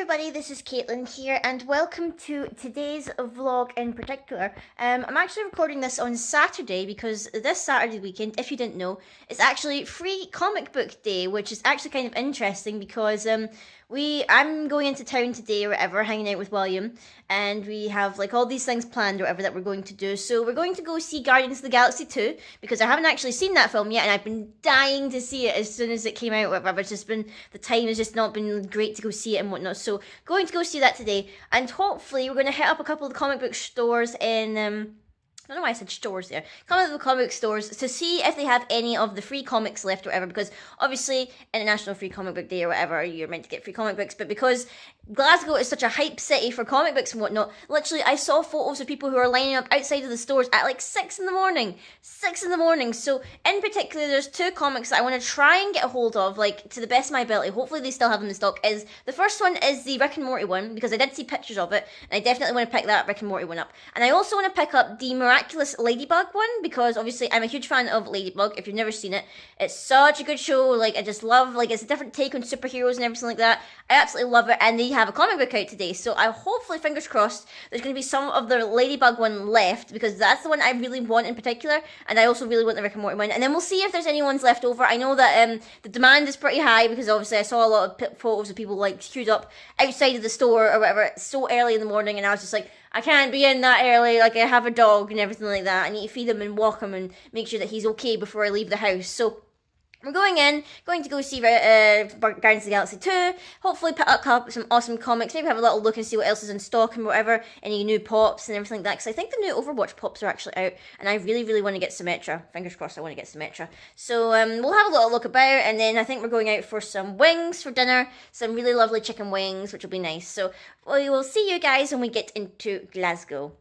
everybody, this is Caitlin here and welcome to today's vlog in particular. I'm actually recording this on Saturday because this Saturday weekend, if you didn't know, it's actually free comic book day, which is actually kind of interesting because I'm going into town today or whatever, hanging out with William, and we have like all these things planned or whatever that we're going to do. So we're going to go see Guardians of the Galaxy 2 because I haven't actually seen that film yet and I've been dying to see it as soon as it came out or whatever. It's just been, the time has just not been great to go see it and whatnot. So going to go see that today, and hopefully we're going to hit up a couple of the comic book stores in I don't know why I said stores there. Come to the comic stores to see if they have any of the free comics left or whatever, because obviously International Free Comic Book Day or whatever, you're meant to get free comic books, but because Glasgow is such a hype city for comic books and whatnot, literally I saw photos of people who are lining up outside of the stores at like 6 in the morning. 6 in the morning. So in particular, there's two comics that I want to try and get a hold of, like to the best of my ability. Hopefully they still have them in stock. The first one is the Rick and Morty one, because I did see pictures of it, and I definitely want to pick that Rick and Morty one up. And I also want to pick up the Miraculous Ladybug one, because obviously I'm a huge fan of Ladybug. If you've never seen it, it's such a good show. Like, I just love, like, it's a different take on superheroes and everything like that. I absolutely love it, and they have a comic book out today, so I hopefully, fingers crossed, there's going to be some of the Ladybug one left, because that's the one I really want in particular, and I also really want the Rick and Morty one, and then we'll see if there's any ones left over. I know that the demand is pretty high, because obviously I saw a lot of photos of people like queued up outside of the store or whatever so early in the morning, and I was just like, I can't be in that early, like I have a dog and everything like that. I need to feed him and walk him and make sure that he's okay before I leave the house. So we're going to go see Guardians of the Galaxy 2, hopefully pick up some awesome comics, maybe have a little look and see what else is in stock and whatever, any new pops and everything like that, because I think the new Overwatch pops are actually out, and I really, really want to get Symmetra. Fingers crossed I want to get Symmetra. So we'll have a little look about, and then I think we're going out for some wings for dinner, some really lovely chicken wings, which will be nice. So we will see you guys when we get into Glasgow.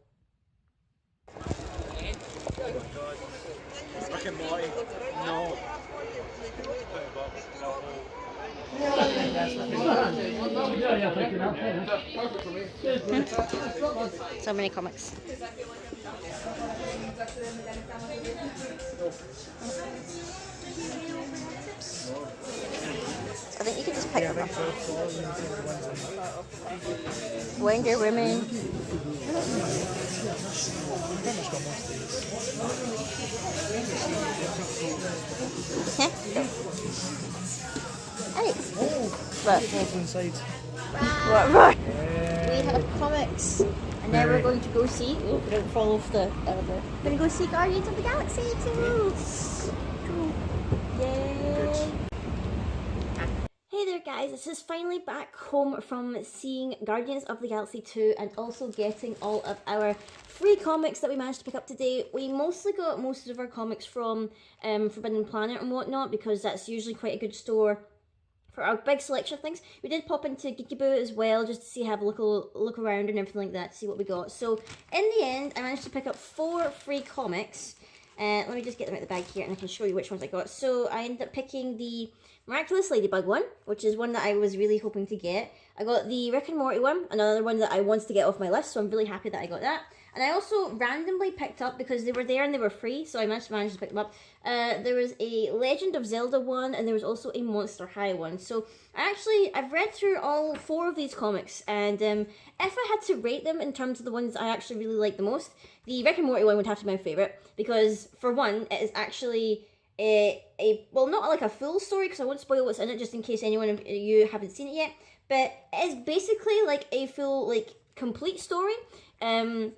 Rick and Morty. No. So many comics. I think you can just pick them up. Wonder Woman. Alex. Right. We have comics, and now we're going to go see. Oh, don't fall off the elevator. We're going to go see Guardians of the Galaxy 2. Yay! Hey there, guys. This is finally back home from seeing Guardians of the Galaxy 2 and also getting all of our free comics that we managed to pick up today. We mostly got most of our comics from Forbidden Planet and whatnot, because that's usually quite a good store for our big selection of things. We did pop into Geekyboo as well, just to see, have a look around and everything like that, to see what we got. So in the end, I managed to pick up 4 free comics. Let me just get them out of the bag here, and I can show you which ones I got. So I ended up picking the Miraculous Ladybug one, which is one that I was really hoping to get. I got the Rick and Morty one, another one that I wanted to get off my list, so I'm really happy that I got that. And I also randomly picked up, because they were there and they were free, so I managed to pick them up. There was a Legend of Zelda one, and there was also a Monster High one. So I've read through all 4 of these comics, and if I had to rate them in terms of the ones I actually really like the most, the Rick and Morty one would have to be my favourite, because for one, it is actually well, not like a full story, because I won't spoil what's in it just in case anyone of you haven't seen it yet, but it is basically like a full, like, complete story, and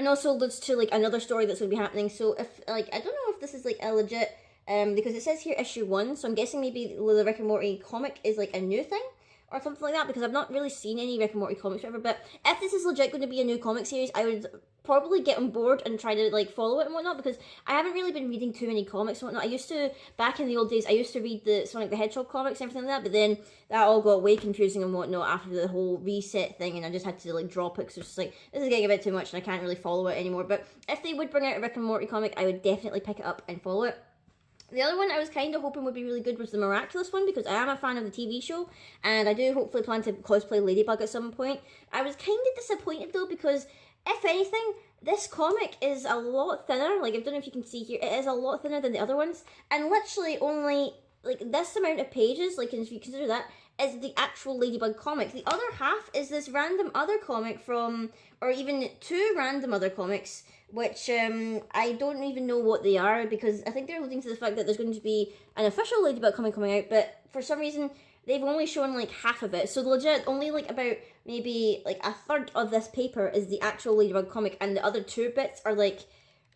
also leads to like another story that's going to be happening. So if, like, I don't know if this is like a legit, because it says here issue 1, so I'm guessing maybe the Rick and Morty comic is like a new thing or something like that, because I've not really seen any Rick and Morty comics or whatever. But if this is legit going to be a new comic series, I would probably get on board and try to like follow it and whatnot, because I haven't really been reading too many comics and whatnot. I used to, back in the old days, I used to read the Sonic the Hedgehog comics and everything like that, but then that all got way confusing and whatnot after the whole reset thing, and I just had to like drop it, because it's just like, this is getting a bit too much and I can't really follow it anymore. But if they would bring out a Rick and Morty comic, I would definitely pick it up and follow it. The other one I was kind of hoping would be really good was the Miraculous one, because I am a fan of the TV show, and I do hopefully plan to cosplay Ladybug at some point. I was kind of disappointed though, because if anything, this comic is a lot thinner. Like, I don't know if you can see here, it is a lot thinner than the other ones, and literally only like this amount of pages, like if you consider that, is the actual Ladybug comic. The other half is this random other comic from, or even two random other comics, which I don't even know what they are, because I think they're alluding to the fact that there's going to be an official Ladybug comic coming out, but for some reason they've only shown like half of it. So legit, only like about maybe like a third of this paper is the actual Ladybug comic, and the other two bits are like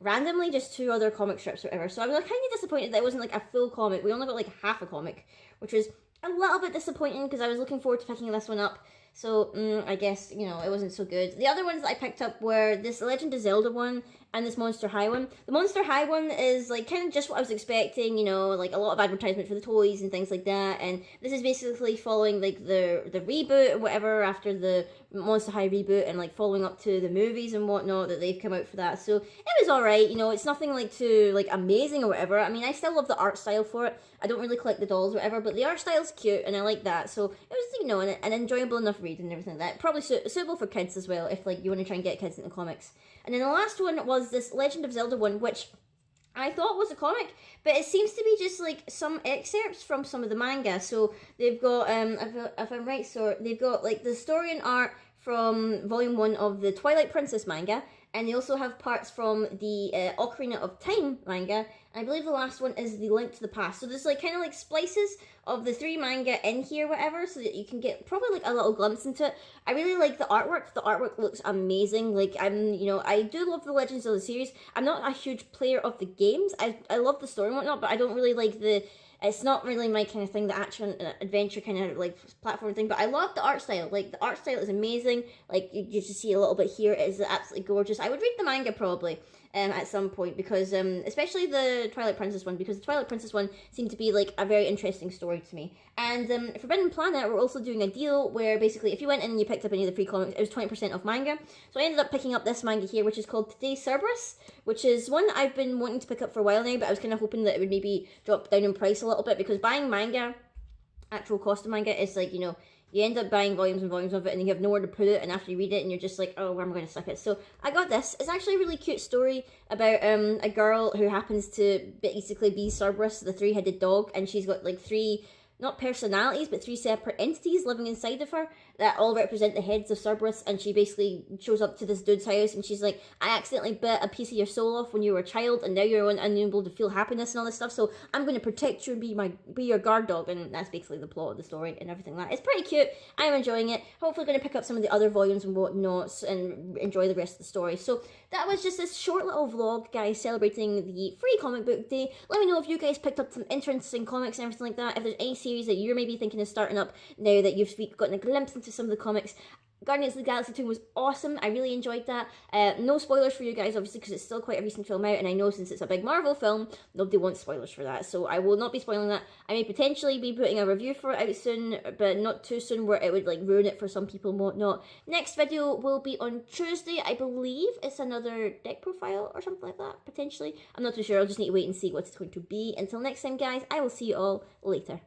randomly just two other comic strips or whatever. So I was kind of disappointed that it wasn't like a full comic. We only got like half a comic, which was a little bit disappointing because I was looking forward to picking this one up. So I guess, you know, it wasn't so good. The other ones that I picked up were this Legend of Zelda one and this Monster High one. The Monster High one is like kind of just what I was expecting, you know, like a lot of advertisement for the toys and things like that. And this is basically following like the reboot or whatever after the Monster High reboot, and like following up to the movies and whatnot that they've come out for that. So it was alright, you know, it's nothing like too like amazing or whatever. I mean, I still love the art style for it. I don't really collect the dolls or whatever, but the art style's cute and I like that. So it was, you know, an enjoyable enough read and everything like that. Probably suitable for kids as well, if like you want to try and get kids into comics. And then the last one was this Legend of Zelda one, which I thought was a comic, but it seems to be just like some excerpts from some of the manga. So they've got, if I'm right, so they've got like the story and art from volume 1 of the Twilight Princess manga, and they also have parts from the Ocarina of Time manga, and I believe the last one is the Link to the Past. So there's like kind of like splices of the 3 manga in here, whatever, so that you can get probably like a little glimpse into it. I really like the artwork. The artwork looks amazing. Like you know, I do love the Legends of the series. I'm not a huge player of the games. I love the story and whatnot, but I don't really like it's not really my kind of thing, the action adventure kind of like platform thing, but I love the art style. Like the art style is amazing. Like you just see a little bit here. It is absolutely gorgeous. I would read the manga probably at some point, because especially the Twilight Princess one, because the Twilight Princess one seemed to be like a very interesting story to me. And Forbidden Planet, we're also doing a deal where basically if you went in and you picked up any of the free comics, it was 20% off manga. So I ended up picking up this manga here, which is called Today Cerberus, which is one that I've been wanting to pick up for a while now, but I was kind of hoping that it would maybe drop down in price a little bit, because buying manga, actual cost of manga, is like, you know, you end up buying volumes and volumes of it and you have nowhere to put it, and after you read it and you're just like, oh, where am I going to stick it? So I got this. It's actually a really cute story about a girl who happens to basically be Cerberus, the 3-headed dog, and she's got like 3, not personalities, but 3 separate entities living inside of her that all represent the heads of Cerberus. And she basically shows up to this dude's house and she's like, I accidentally bit a piece of your soul off when you were a child, and now you're unable to feel happiness and all this stuff, so I'm going to protect you and be your guard dog. And that's basically the plot of the story and everything like that. It's pretty cute. I'm enjoying it. Hopefully going to pick up some of the other volumes and whatnot and enjoy the rest of the story. So that was just this short little vlog, guys, celebrating the free comic book day. Let me know if you guys picked up some interesting comics and everything like that. If there's any series that you're maybe thinking of starting up now that you've gotten a glimpse into some of the comics. Guardians of the Galaxy 2 was awesome. I really enjoyed that. No spoilers for you guys, obviously, because it's still quite a recent film out, and I know since it's a big Marvel film, nobody wants spoilers for that, so I will not be spoiling that. I may potentially be putting a review for it out soon, but not too soon where it would like ruin it for some people and whatnot. Next video will be on Tuesday. I believe it's another deck profile or something like that, potentially. I'm not too sure. I'll just need to wait and see what it's going to be. Until next time, guys, I will see you all later.